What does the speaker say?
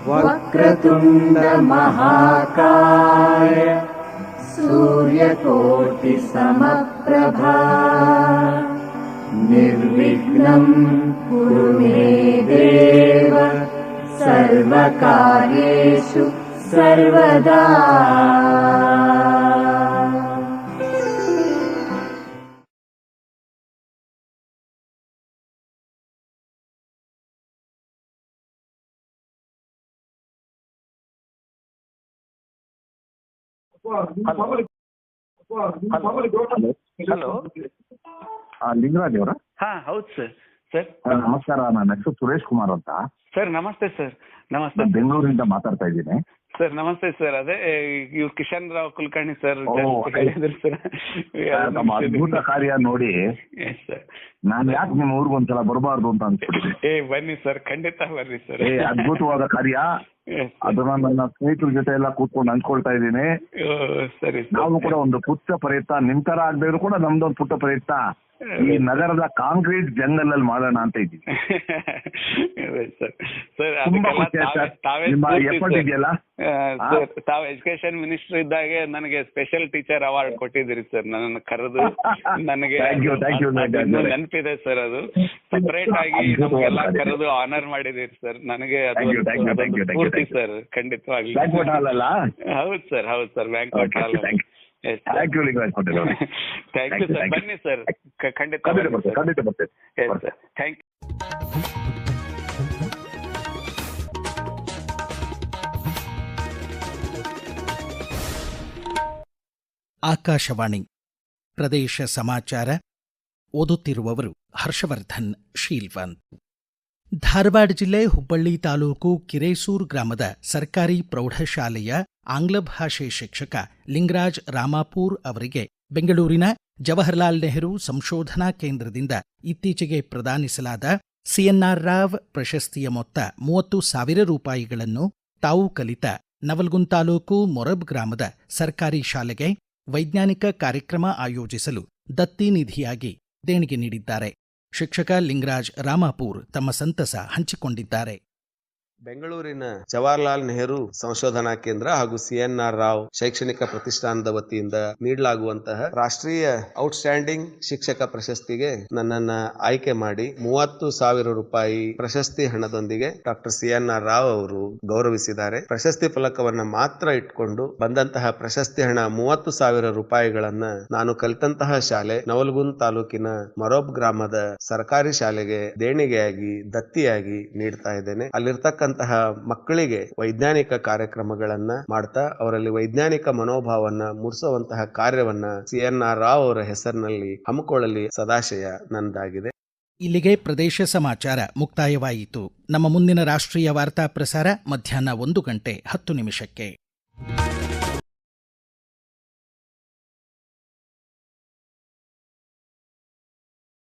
ವಕ್ರತುಂಡ ಮಹಾಕಾಯ ಸೂರ್ಯಕೋಟಿ ಸಮಪ್ರಭಾ ನಿರ್ವಿಘ್ನಂ ಕುರು ಮೇ ದೇವ ಸರ್ವಕಾರ್ಯೇಷು ಸರ್ವದಾ. ಹಲೋ, ಲಿಂಗರಾಜ್ ಅವರ? ಹಾ ಹೌದು ಸರ್. ಸರ್ ನಮಸ್ಕಾರ, ನನ್ನ ಹೆಸರು ಸುರೇಶ್ ಕುಮಾರ್ ಅಂತ. ಸರ್ ನಮಸ್ತೆ ಸರ್. ನಮಸ್ತೆ, ಬೆಂಗಳೂರಿಂದ ಮಾತಾಡ್ತಾ ಇದ್ದೀನಿ ಸರ್. ನಮಸ್ತೆ ಸರ್. ಅದೇ ಇವ್ರು ಕಿಶನ್ ರಾವ್ ಕುಲಕರ್ಣಿ ಸರ್ ಹೇಳಿದ್ರು ಸರ್. ನಮ್ಮ ಅದ್ಭುತ ಕಾರ್ಯ ನೋಡಿ ನಾನು ಯಾಕೆ ನಿಮ್ಮ ಊರಿಗೆ ಒಂದ್ಸಲ ಬರಬಾರ್ದು ಅಂತ ಅನ್ಸ್ಬಿಟ್ಟಿದೆ. ಬನ್ನಿ ಸರ್, ಖಂಡಿತ ಬರ್ರಿ ಸರ್. ಅದ್ಭುತವಾದ ಕಾರ್ಯ. ಅದನ್ನ ನನ್ನ ಸ್ನೇಹಿತರ ಜೊತೆ ಎಲ್ಲ ಕೂತ್ಕೊಂಡು ಹಂಚ್ಕೊಳ್ತಾ ಇದ್ದೀನಿ. ಸರಿ, ನಾವು ಕೂಡ ಒಂದು ಪುಟ್ಟ ಪ್ರಯತ್ನ, ನಿಮ್ ತರ ಆಗದೆ ಕೂಡ ನಮ್ದೊಂದು ಪುಟ್ಟ ಪ್ರಯತ್ನ ಈ ನಗರದ ಕಾಂಕ್ರೀಟ್ ಜಂಗಲ್ ಅಲ್ಲಿ ಮಾಡೋಣ ಅಂತ ಇದ್ದೀವಿ. ತಾವು ಎಜುಕೇಶನ್ ಮಿನಿಸ್ಟರ್ ಇದ್ದಾಗೆ ನನಗೆ ಸ್ಪೆಷಲ್ ಟೀಚರ್ ಅವಾರ್ಡ್ ಕೊಟ್ಟಿದ್ದೀರಿ ಸರ್. ನನ್ನ ಕರೆದು ನನಗೆ ನೆನಪಿದೆ ಸರ್. ಅದು ಸಪರೇಟ್ ಆಗಿ ನಮ್ಗೆಲ್ಲ ಕರೆದು ಆನರ್ ಮಾಡಿದೀರಿ ಸರ್. ನನಗೆ ಪೂರ್ತಿ ಸರ್, ಖಂಡಿತವಾಗ್ಲಿ. ಹೌದು ಸರ್, ಹೌದು sir, banquet hall. Thank you sir. ಬನ್ನಿ ಸರ್, ಖಂಡಿತ ಬರ್ತೇವೆ. Thank you. ಆಕಾಶವಾಣಿ ಪ್ರದೇಶ ಸಮಾಚಾರ ಓದುತ್ತಿರುವವರು ಹರ್ಷವರ್ಧನ್ ಶೀಲ್ವಂತ್. ಧಾರವಾಡ ಜಿಲ್ಲೆ ಹುಬ್ಬಳ್ಳಿ ತಾಲೂಕು ಕಿರೇಸೂರು ಗ್ರಾಮದ ಸರ್ಕಾರಿ ಪ್ರೌಢಶಾಲೆಯ ಆಂಗ್ಲ ಭಾಷೆ ಶಿಕ್ಷಕ ಲಿಂಗರಾಜ್ ರಾಮಾಪೂರ್ ಅವರಿಗೆ ಬೆಂಗಳೂರಿನ ಜವಾಹರಲಾಲ್ ನೆಹರು ಸಂಶೋಧನಾ ಕೇಂದ್ರದಿಂದ ಇತ್ತೀಚೆಗೆ ಪ್ರದಾನಿಸಲಾದ ಸಿಎನ್ಆರ್ ರಾವ್ ಪ್ರಶಸ್ತಿಯ ಮೊತ್ತ 30,000 ರೂಪಾಯಿಗಳನ್ನು ತಾವು ಕಲಿತ ನವಲಗುಂದ ತಾಲೂಕು ಮೊರಬ್ ಗ್ರಾಮದ ಸರ್ಕಾರಿ ಶಾಲೆಗೆ ವೈಜ್ಞಾನಿಕ ಕಾರ್ಯಕ್ರಮ ಆಯೋಜಿಸಲು ದತ್ತಿ ನಿಧಿಯಾಗಿ ದೇಣಿಗೆ ನೀಡಿದ್ದಾರೆ. ಶಿಕ್ಷಕ ಲಿಂಗರಾಜ್ ರಾಮಾಪೂರ್ ತಮ್ಮ ಸಂತಸ ಹಂಚಿಕೊಂಡಿದ್ದಾರೆ. ಬೆಂಗಳೂರಿನ ಜವಾಹರಲಾಲ್ ನೆಹರು ಸಂಶೋಧನಾ ಕೇಂದ್ರ ಹಾಗೂ ಸಿಎನ್ಆರ್ ರಾವ್ ಶೈಕ್ಷಣಿಕ ಪ್ರತಿಷ್ಠಾನದ ವತಿಯಿಂದ ನೀಡಲಾಗುವಂತಹ ರಾಷ್ಟ್ರೀಯ ಔಟ್ಸ್ಟ್ಯಾಂಡಿಂಗ್ ಶಿಕ್ಷಕ ಪ್ರಶಸ್ತಿಗೆ ನನ್ನನ್ನ ಆಯ್ಕೆ ಮಾಡಿ 30,000 ರೂಪಾಯಿ ಪ್ರಶಸ್ತಿ ಹಣದೊಂದಿಗೆ ಡಾಕ್ಟರ್ ಸಿಎನ್ಆರ್ ರಾವ್ ಅವರು ಗೌರವಿಸಿದ್ದಾರೆ. ಪ್ರಶಸ್ತಿ ಫಲಕವನ್ನ ಮಾತ್ರ ಇಟ್ಕೊಂಡು ಬಂದಂತಹ ಪ್ರಶಸ್ತಿ ಹಣ 30,000 ರೂಪಾಯಿಗಳನ್ನ ನಾನು ಕಲಿತಂತಹ ಶಾಲೆ ನವಲಗುಂದ ತಾಲೂಕಿನ ಮೊರಬ್ ಗ್ರಾಮದ ಸರ್ಕಾರಿ ಶಾಲೆಗೆ ದೇಣಿಗೆಯಾಗಿ ದತ್ತಿಯಾಗಿ ನೀಡ್ತಾ ಇದ್ದೇನೆ. ಅಲ್ಲಿರ್ತಕ್ಕಂತಹ ಮಕ್ಕಳಿಗೆ ವೈಜ್ಞಾನಿಕ ಕಾರ್ಯಕ್ರಮಗಳನ್ನ ಮಾಡ್ತಾ ಅವರಲ್ಲಿ ವೈಜ್ಞಾನಿಕ ಮನೋಭಾವನ ಮೂಡಿಸುವಂತಹ ಕಾರ್ಯವನ್ನ ಸಿಎನ್ಆರ್ ರಾವ್ ಅವರ ಹೆಸರಿನಲ್ಲಿ ಹಮ್ಮಿಕೊಳ್ಳಲಿ ಸದಾಶಯ ನನ್ನದಾಗಿದೆ. ಇಲ್ಲಿಗೆ ಪ್ರದೇಶ ಸಮಾಚಾರ ಮುಕ್ತಾಯವಾಯಿತು. ನಮ್ಮ ಮುಂದಿನ ರಾಷ್ಟ್ರೀಯ ವಾರ್ತಾ ಪ್ರಸಾರ ಮಧ್ಯಾಹ್ನ 1:10 ನಿಮಿಷಕ್ಕೆ.